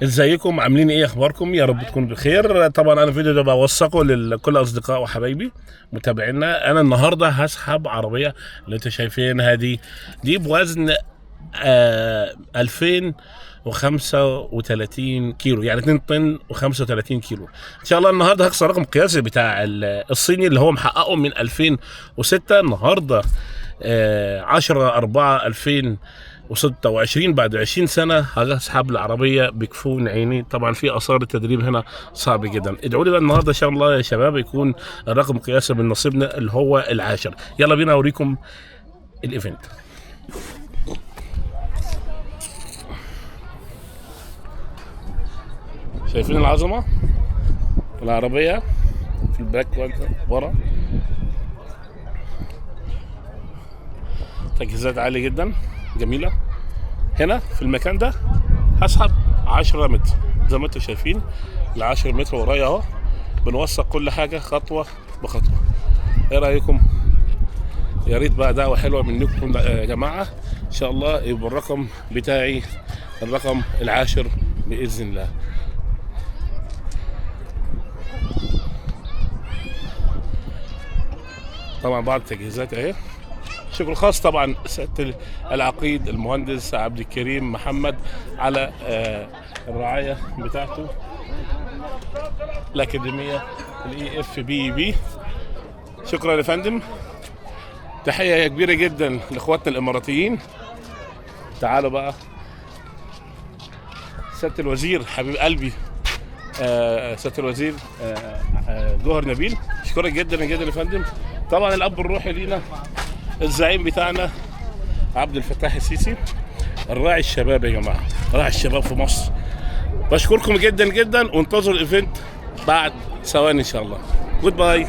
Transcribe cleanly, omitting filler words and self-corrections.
ازيكم؟ عاملين ايه؟ اخباركم؟ يا رب تكونوا بخير. طبعا انا الفيديو ده بوثقه لكل اصدقاء وحبايبي متابعينا. انا النهارده هسحب عربيه اللي انتوا شايفينها دي بوزن 2035 كيلو، يعني 2 طن و35 كيلو. ان شاء الله النهارده هكسر الرقم القياسي بتاع الصيني اللي هو محققه من 2006. النهارده 10/4/2026، بعد 20 سنه هسحب العربيه بكفون عيني. طبعا في اثار التدريب هنا صعب جدا. ادعوا لي بقى النهارده ان شاء الله يا شباب يكون الرقم القياسي من نصيبنا اللي هو العاشر. يلا بينا اوريكم الايفنت. شايفين العظمه العربيه في الباك ورا، تجهيزات عاليه جدا جميله. هنا في المكان ده هسحب 10 متر زي ما انتم شايفين. ال10 متر ورايا اهو، بنوثق كل حاجه خطوه بخطوه. ايه رايكم؟ يا ريت بقى دعوه حلوه منكم يا جماعه. ان شاء الله يبقى الرقم بتاعي الرقم العاشر باذن الله. طبعا بعض التجهيزات اهي. شكر خاص طبعا سياده العقيد المهندس عبد الكريم محمد على الرعايه بتاعته. الاكاديميه EFBB. شكرا يا فندم. تحيه كبيره جدا لاخواتنا الاماراتيين. تعالوا بقى سياده الوزير حبيب قلبي، سياده الوزير جوهر نبيل، اشكرك جدا جدا يا فندم. طبعا الاب الروحي لينا الزعيم بتاعنا عبد الفتاح السيسي، الراعي الشباب يا جماعه، راعي الشباب في مصر. بشكركم جدا جدا، وانتظروا الايفنت بعد ثواني ان شاء الله. جود باي.